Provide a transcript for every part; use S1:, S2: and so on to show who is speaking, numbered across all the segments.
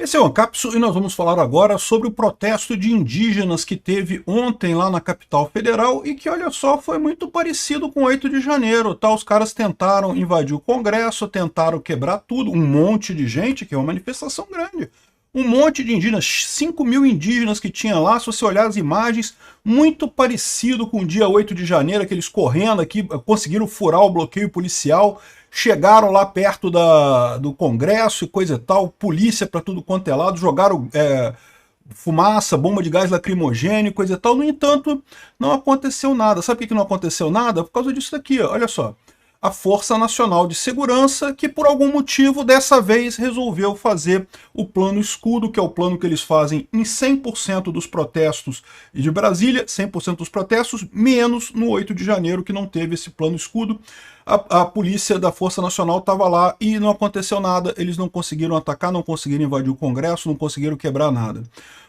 S1: Esse é o Ancapsu e nós vamos falar agora sobre o protesto de indígenas que teve ontem lá na capital federal e que, olha só, foi muito parecido com o 8 de janeiro, tá? Os caras tentaram invadir o Congresso, tentaram quebrar tudo, um monte de gente, que é uma manifestação grande. Um monte de indígenas, 5 mil indígenas que tinha lá, se você olhar as imagens, muito parecido com o dia 8 de janeiro, aqueles correndo aqui, conseguiram furar o bloqueio policial, chegaram lá perto do Congresso e coisa e tal, polícia para tudo quanto é lado, jogaram fumaça, bomba de gás lacrimogêneo, coisa e tal. No entanto, não aconteceu nada. Sabe por que não aconteceu nada? Por causa disso daqui, ó, olha só. A Força Nacional de Segurança, que por algum motivo, dessa vez, resolveu fazer o plano escudo, que é o plano que eles fazem em 100% dos protestos de Brasília, 100% dos protestos, menos no 8 de janeiro, que não teve esse plano escudo. A polícia da Força Nacional estava lá e não aconteceu nada, eles não conseguiram atacar, não conseguiram invadir o Congresso, não conseguiram quebrar nada.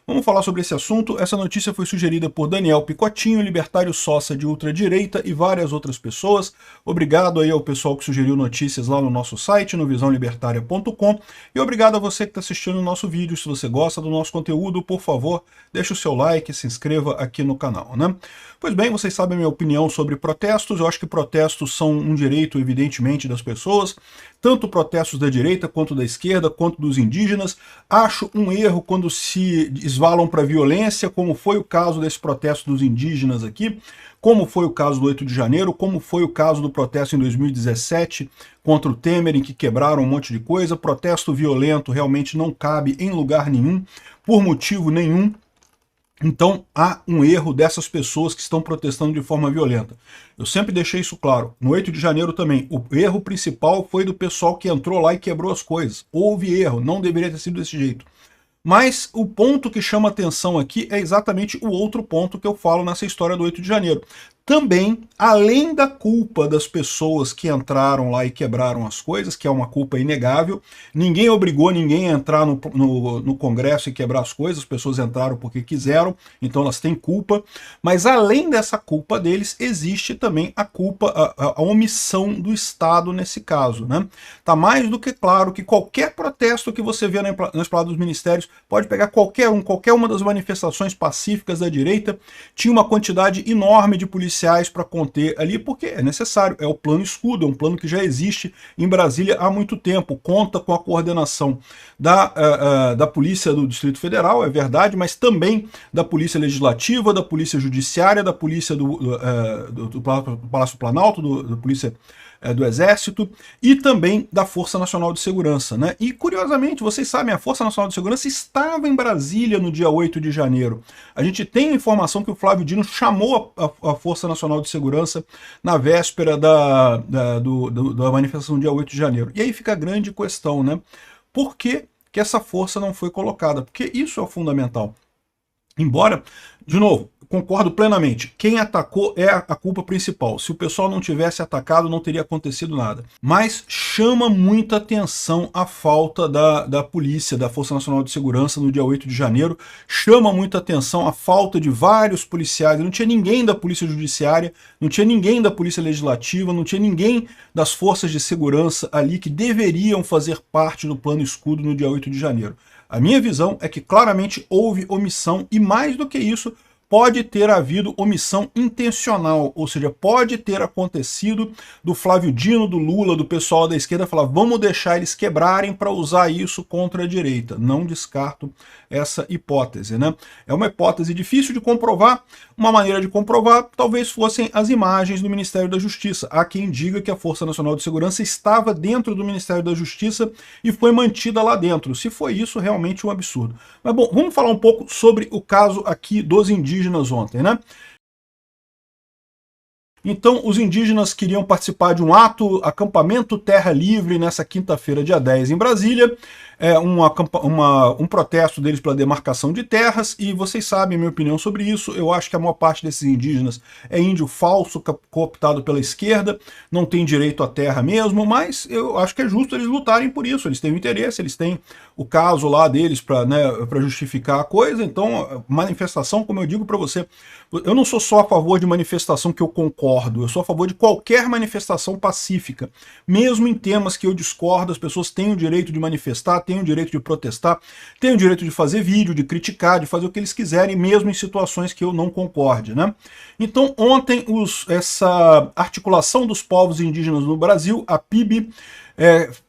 S1: Vamos falar sobre esse assunto. Essa notícia foi sugerida por Daniel Picotinho, libertário sócia de ultradireita e várias outras pessoas. Obrigado aí ao pessoal que sugeriu notícias lá no nosso site, no visãolibertaria.com. E obrigado a você que está assistindo o nosso vídeo. Se você gosta do nosso conteúdo, por favor, deixe o seu like, se inscreva aqui no canal, né? Pois bem, vocês sabem a minha opinião sobre protestos. Eu acho que protestos são um direito, evidentemente, das pessoas, tanto protestos da direita, quanto da esquerda, quanto dos indígenas. Acho um erro quando se esvalam para violência, como foi o caso desse protesto dos indígenas aqui, como foi o caso do 8 de janeiro, como foi o caso do protesto em 2017 contra o Temer, em que quebraram um monte de coisa. Protesto violento realmente não cabe em lugar nenhum, por motivo nenhum. Então há um erro dessas pessoas que estão protestando de forma violenta. Eu sempre deixei isso claro. No 8 de janeiro também, o erro principal foi do pessoal que entrou lá e quebrou as coisas. Houve erro, não deveria ter sido desse jeito. Mas o ponto que chama atenção aqui é exatamente o outro ponto que eu falo nessa história do 8 de janeiro. Também, além da culpa das pessoas que entraram lá e quebraram as coisas, que é uma culpa inegável, ninguém obrigou ninguém a entrar no Congresso e quebrar as coisas, as pessoas entraram porque quiseram, então elas têm culpa, mas além dessa culpa deles, existe também a culpa, a omissão do Estado nesse caso, né? Tá mais do que claro que qualquer protesto que você vê na esplanada dos ministérios, pode pegar qualquer uma das manifestações pacíficas da direita, tinha uma quantidade enorme de policiais para conter ali, porque é necessário, é o plano escudo, é um plano que já existe em Brasília há muito tempo, conta com a coordenação da Polícia do Distrito Federal, é verdade, mas também da Polícia Legislativa, da Polícia Judiciária, da Polícia do Palácio Planalto, da Polícia do Exército e também da Força Nacional de Segurança, né? E curiosamente, vocês sabem, a Força Nacional de Segurança estava em Brasília no dia 8 de janeiro. A gente tem a informação que o Flávio Dino chamou a Força Nacional de Segurança na véspera da manifestação do dia 8 de janeiro. E aí fica a grande questão, né? Por que essa força não foi colocada? Porque isso é o fundamental. Embora, de novo, concordo plenamente, quem atacou é a culpa principal. Se o pessoal não tivesse atacado, não teria acontecido nada. Mas chama muita atenção a falta da polícia, da Força Nacional de Segurança no dia 8 de janeiro. Chama muita atenção a falta de vários policiais. Não tinha ninguém da Polícia Judiciária, não tinha ninguém da Polícia Legislativa, não tinha ninguém das forças de segurança ali que deveriam fazer parte do plano escudo no dia 8 de janeiro. A minha visão é que claramente houve omissão e, mais do que isso, pode ter havido omissão intencional, ou seja, pode ter acontecido do Flávio Dino, do Lula, do pessoal da esquerda falar vamos deixar eles quebrarem para usar isso contra a direita. Não descarto essa hipótese, né? É uma hipótese difícil de comprovar. Uma maneira de comprovar talvez fossem as imagens do Ministério da Justiça. Há quem diga que a Força Nacional de Segurança estava dentro do Ministério da Justiça e foi mantida lá dentro. Se foi isso, realmente um absurdo. Mas bom, vamos falar um pouco sobre o caso aqui dos indígenas ontem, né? Então, os indígenas queriam participar de um acampamento Terra Livre nessa quinta-feira, dia 10, em Brasília. Um protesto deles pela demarcação de terras, e vocês sabem a minha opinião sobre isso. Eu acho que a maior parte desses indígenas é índio falso, cooptado pela esquerda, não tem direito à terra mesmo, mas eu acho que é justo eles lutarem por isso, eles têm o interesse, eles têm o caso lá deles para justificar a coisa. Então, manifestação, como eu digo para você, eu não sou só a favor de manifestação que eu concordo, eu sou a favor de qualquer manifestação pacífica, mesmo em temas que eu discordo, as pessoas têm o direito de manifestar, têm o direito de protestar, têm o direito de fazer vídeo, de criticar, de fazer o que eles quiserem, mesmo em situações que eu não concorde, né? Então, ontem, essa articulação dos povos indígenas no Brasil, a PIB,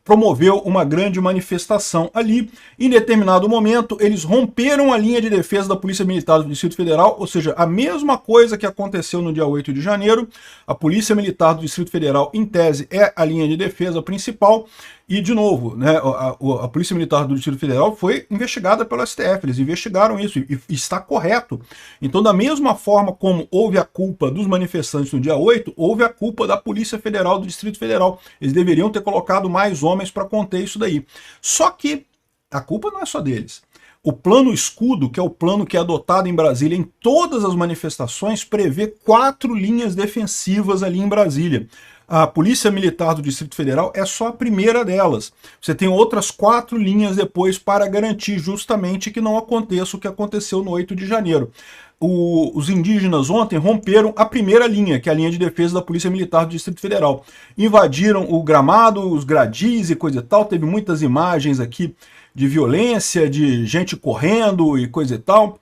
S1: promoveu uma grande manifestação ali. Em determinado momento, eles romperam a linha de defesa da Polícia Militar do Distrito Federal, ou seja, a mesma coisa que aconteceu no dia 8 de janeiro. A Polícia Militar do Distrito Federal, em tese, é a linha de defesa principal. E, de novo, né, a Polícia Militar do Distrito Federal foi investigada pelo STF, eles investigaram isso e está correto. Então, da mesma forma como houve a culpa dos manifestantes no dia 8, houve a culpa da Polícia Federal do Distrito Federal. Eles deveriam ter colocado mais homens para conter isso daí. Só que a culpa não é só deles. O plano escudo, que é o plano que é adotado em Brasília em todas as manifestações, prevê 4 linhas defensivas ali em Brasília. A Polícia Militar do Distrito Federal é só a primeira delas. Você tem outras 4 linhas depois para garantir justamente que não aconteça o que aconteceu no 8 de janeiro. Os indígenas ontem romperam a primeira linha, que é a linha de defesa da Polícia Militar do Distrito Federal. Invadiram o gramado, os gradis e coisa e tal. Teve muitas imagens aqui de violência, de gente correndo e coisa e tal.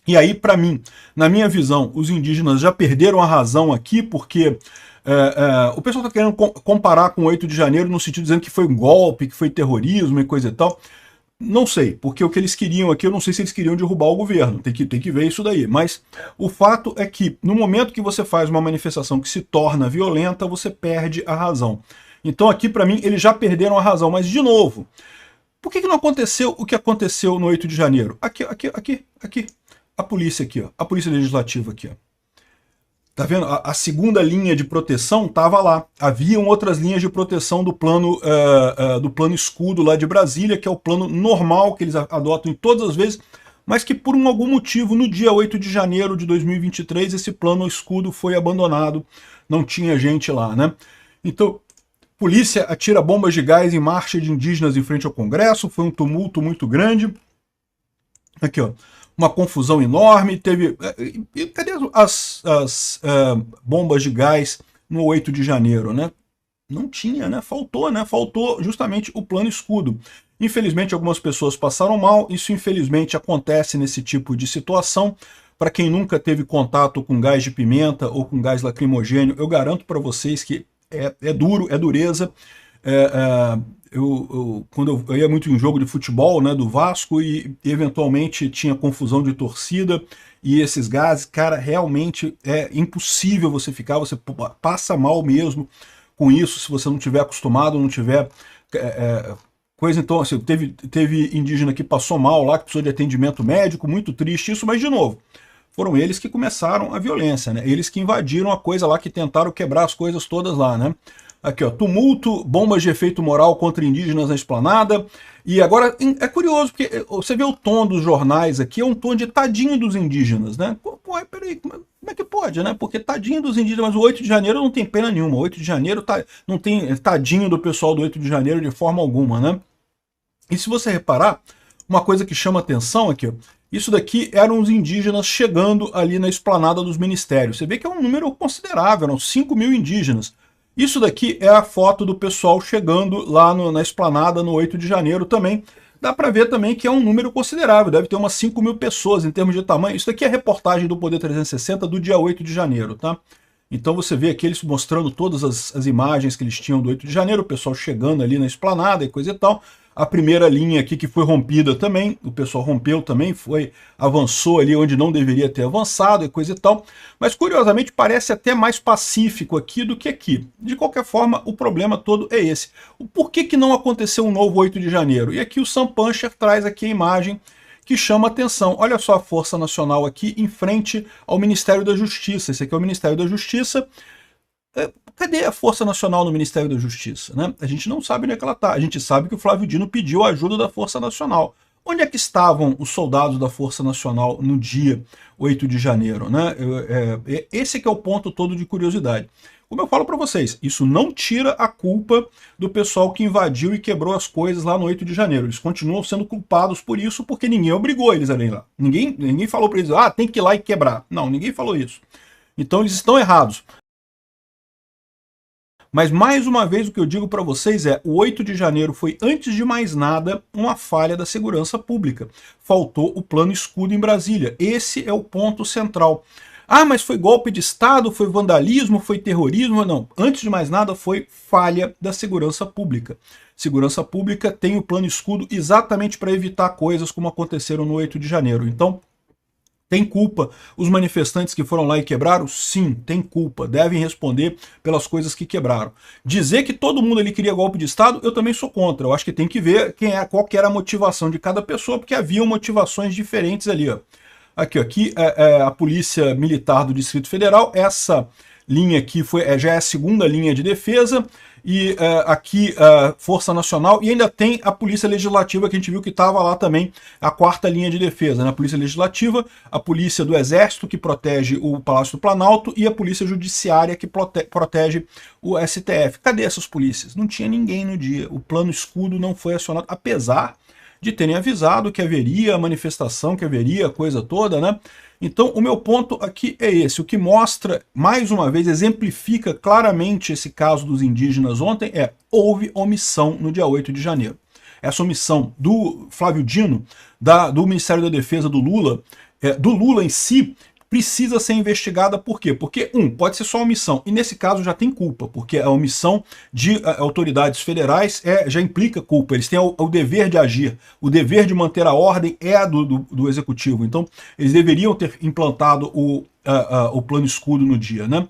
S1: E aí, para mim, na minha visão, os indígenas já perderam a razão aqui, porque o pessoal está querendo comparar com o 8 de janeiro no sentido dizendo que foi um golpe, que foi terrorismo e coisa e tal. Não sei, porque o que eles queriam aqui, eu não sei se eles queriam derrubar o governo, tem que ver isso daí. Mas o fato é que, no momento que você faz uma manifestação que se torna violenta, você perde a razão. Então aqui, para mim, eles já perderam a razão. Mas, de novo, por que não aconteceu o que aconteceu no 8 de janeiro? Aqui. A polícia aqui, ó. A polícia legislativa aqui, ó. Tá vendo? A segunda linha de proteção estava lá. Haviam outras linhas de proteção do plano escudo lá de Brasília, que é o plano normal que eles adotam em todas as vezes, mas que por algum motivo, no dia 8 de janeiro de 2023, esse plano escudo foi abandonado. Não tinha gente lá, né? Então, polícia atira bombas de gás em marcha de indígenas em frente ao Congresso. Foi um tumulto muito grande. Aqui, ó. Uma confusão enorme, teve... Cadê as bombas de gás no 8 de janeiro, né? Não tinha, né? Faltou, né? Faltou justamente o plano escudo. Infelizmente, algumas pessoas passaram mal, isso infelizmente acontece nesse tipo de situação. Para quem nunca teve contato com gás de pimenta ou com gás lacrimogênio, eu garanto para vocês que é duro, é dureza. Quando eu ia muito em jogo de futebol, né, do Vasco, e eventualmente tinha confusão de torcida, e esses gases, cara, realmente é impossível você ficar, você passa mal mesmo com isso, se você não tiver acostumado, não tiver coisa. Então, assim, teve indígena que passou mal lá, que precisou de atendimento médico, muito triste isso, mas, de novo, foram eles que começaram a violência, né? Eles que invadiram a coisa lá, que tentaram quebrar as coisas todas lá, né? Aqui, ó, tumulto, bombas de efeito moral contra indígenas na esplanada. E agora, é curioso, porque você vê o tom dos jornais aqui, é um tom de tadinho dos indígenas, né? Pô, peraí, como é que pode, né? Porque tadinho dos indígenas, mas o 8 de janeiro não tem pena nenhuma. O 8 de janeiro não tem tadinho do pessoal do 8 de janeiro de forma alguma, né? E se você reparar, uma coisa que chama atenção aqui, ó, isso daqui eram os indígenas chegando ali na esplanada dos ministérios. Você vê que é um número considerável, eram 5 mil indígenas. Isso daqui é a foto do pessoal chegando lá na esplanada no 8 de janeiro também. Dá para ver também que é um número considerável, deve ter umas 5 mil pessoas em termos de tamanho. Isso daqui é a reportagem do Poder 360 do dia 8 de janeiro, tá? Então você vê aqui eles mostrando todas as imagens que eles tinham do 8 de janeiro, o pessoal chegando ali na esplanada e coisa e tal. A primeira linha aqui que foi rompida também, o pessoal rompeu também, avançou ali onde não deveria ter avançado e coisa e tal. Mas curiosamente parece até mais pacífico aqui do que aqui. De qualquer forma, o problema todo é esse. Por que não aconteceu um novo 8 de janeiro? E aqui o Sam Puncher traz aqui a imagem que chama atenção. Olha só a Força Nacional aqui em frente ao Ministério da Justiça. Esse aqui é o Ministério da Justiça. Cadê a Força Nacional no Ministério da Justiça, né? A gente não sabe onde é que ela está. A gente sabe que o Flávio Dino pediu a ajuda da Força Nacional. Onde é que estavam os soldados da Força Nacional no dia 8 de janeiro, né? Esse que é o ponto todo de curiosidade. Como eu falo para vocês, isso não tira a culpa do pessoal que invadiu e quebrou as coisas lá no 8 de janeiro. Eles continuam sendo culpados por isso porque ninguém obrigou eles a irem lá. Ninguém falou para eles, tem que ir lá e quebrar. Não, ninguém falou isso. Então eles estão errados. Mas mais uma vez o que eu digo para vocês é, o 8 de janeiro foi, antes de mais nada, uma falha da segurança pública. Faltou o plano escudo em Brasília. Esse é o ponto central. Ah, mas foi golpe de Estado, foi vandalismo, foi terrorismo? Não, antes de mais nada foi falha da segurança pública. Segurança pública tem o plano escudo exatamente para evitar coisas como aconteceram no 8 de janeiro. Então, tem culpa os manifestantes que foram lá e quebraram? Sim, tem culpa. Devem responder pelas coisas que quebraram. Dizer que todo mundo ali queria golpe de Estado, eu também sou contra. Eu acho que tem que ver qual que era a motivação de cada pessoa, porque haviam motivações diferentes ali, ó. Aqui é a Polícia Militar do Distrito Federal. Essa linha aqui já é a segunda linha de defesa. E aqui Força Nacional. E ainda tem a Polícia Legislativa, que a gente viu que estava lá também, a quarta linha de defesa. Na Polícia Legislativa, a Polícia do Exército, que protege o Palácio do Planalto, e a Polícia Judiciária, que protege o STF. Cadê essas polícias? Não tinha ninguém no dia. O plano escudo não foi acionado, apesar de terem avisado que haveria manifestação, que haveria coisa toda, né? Então, o meu ponto aqui é esse. O que mostra, mais uma vez, exemplifica claramente esse caso dos indígenas ontem houve omissão no dia 8 de janeiro. Essa omissão do Flávio Dino, do Ministério da Defesa do Lula em si, precisa ser investigada. Por quê? Porque, pode ser só omissão, e nesse caso já tem culpa, porque a omissão de autoridades federais já implica culpa, eles têm o dever de agir, o dever de manter a ordem é do executivo, então eles deveriam ter implantado o plano escudo no dia, né?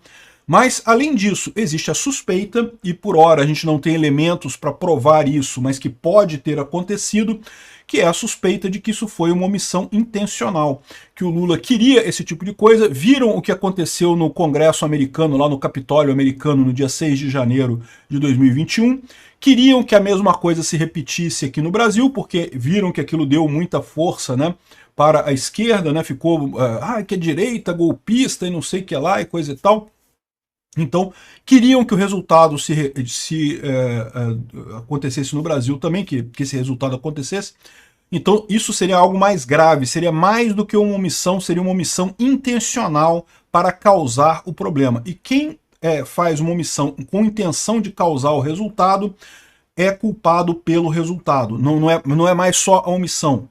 S1: Mas, além disso, existe a suspeita, e por hora a gente não tem elementos para provar isso, mas que pode ter acontecido, que é a suspeita de que isso foi uma omissão intencional, que o Lula queria esse tipo de coisa. Viram o que aconteceu no Congresso americano, lá no Capitólio americano, no dia 6 de janeiro de 2021, queriam que a mesma coisa se repetisse aqui no Brasil, porque viram que aquilo deu muita força, né, para a esquerda, né, ficou, que é direita, golpista e não sei o que lá e coisa e tal. Então, queriam que o resultado acontecesse no Brasil também, que esse resultado acontecesse. Então, isso seria algo mais grave, seria mais do que uma omissão, seria uma omissão intencional para causar o problema. E quem faz uma omissão com intenção de causar o resultado é culpado pelo resultado. Não é mais só a omissão.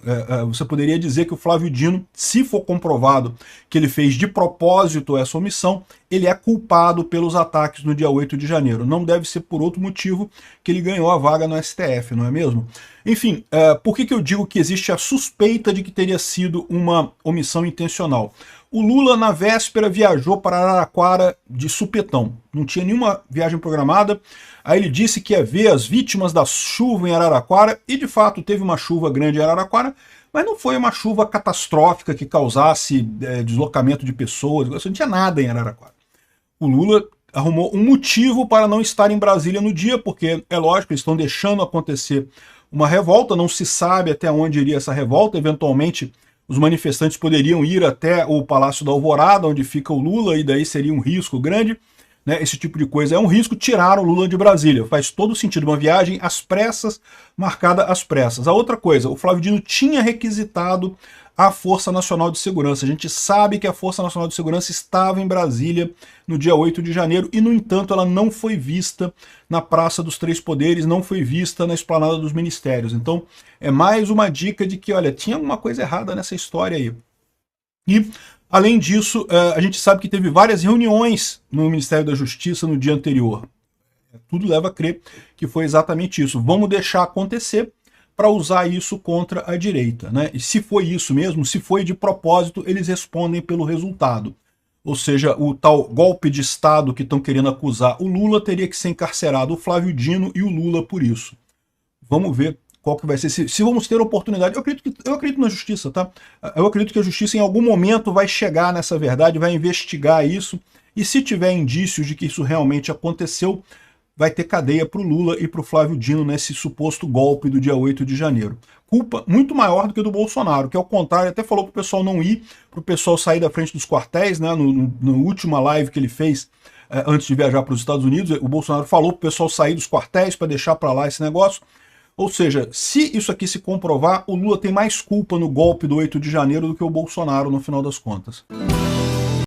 S1: Você poderia dizer que o Flávio Dino, se for comprovado que ele fez de propósito essa omissão, ele é culpado pelos ataques no dia 8 de janeiro. Não deve ser por outro motivo que ele ganhou a vaga no STF, não é mesmo? Enfim, por que eu digo que existe a suspeita de que teria sido uma omissão intencional? O Lula, na véspera, viajou para Araraquara de supetão. Não tinha nenhuma viagem programada. Aí ele disse que ia ver as vítimas da chuva em Araraquara, e de fato teve uma chuva grande em Araraquara, mas não foi uma chuva catastrófica que causasse deslocamento de pessoas, não tinha nada em Araraquara. O Lula arrumou um motivo para não estar em Brasília no dia, porque é lógico, eles estão deixando acontecer uma revolta, não se sabe até onde iria essa revolta, eventualmente os manifestantes poderiam ir até o Palácio da Alvorada, onde fica o Lula, e daí seria um risco grande, né? Esse tipo de coisa é um risco. Tirar o Lula de Brasília faz todo sentido, uma viagem às pressas, marcada às pressas. A outra coisa, o Flávio Dino tinha requisitado a Força Nacional de Segurança. A gente sabe que a Força Nacional de Segurança estava em Brasília no dia 8 de janeiro e, no entanto, ela não foi vista na Praça dos Três Poderes, não foi vista na Esplanada dos Ministérios. Então, é mais uma dica de que, olha, tinha alguma coisa errada nessa história aí. E, além disso, a gente sabe que teve várias reuniões no Ministério da Justiça no dia anterior. Tudo leva a crer que foi exatamente isso. Vamos deixar acontecer para usar isso contra a direita, né? E se foi isso mesmo, se foi de propósito, eles respondem pelo resultado. Ou seja, o tal golpe de Estado que estão querendo acusar o Lula teria que ser encarcerado o Flávio Dino e o Lula por isso. Vamos ver qual que vai ser, se vamos ter oportunidade. Eu acredito na justiça, tá? Eu acredito que a justiça em algum momento vai chegar nessa verdade, vai investigar isso, e se tiver indícios de que isso realmente aconteceu, vai ter cadeia para o Lula e para o Flávio Dino nesse suposto golpe do dia 8 de janeiro. Culpa muito maior do que do Bolsonaro, que ao contrário, até falou para o pessoal não ir, para o pessoal sair da frente dos quartéis, né? No última live que ele fez antes de viajar para os Estados Unidos, o Bolsonaro falou para o pessoal sair dos quartéis para deixar para lá esse negócio. Ou seja, se isso aqui se comprovar, o Lula tem mais culpa no golpe do 8 de janeiro do que o Bolsonaro no final das contas.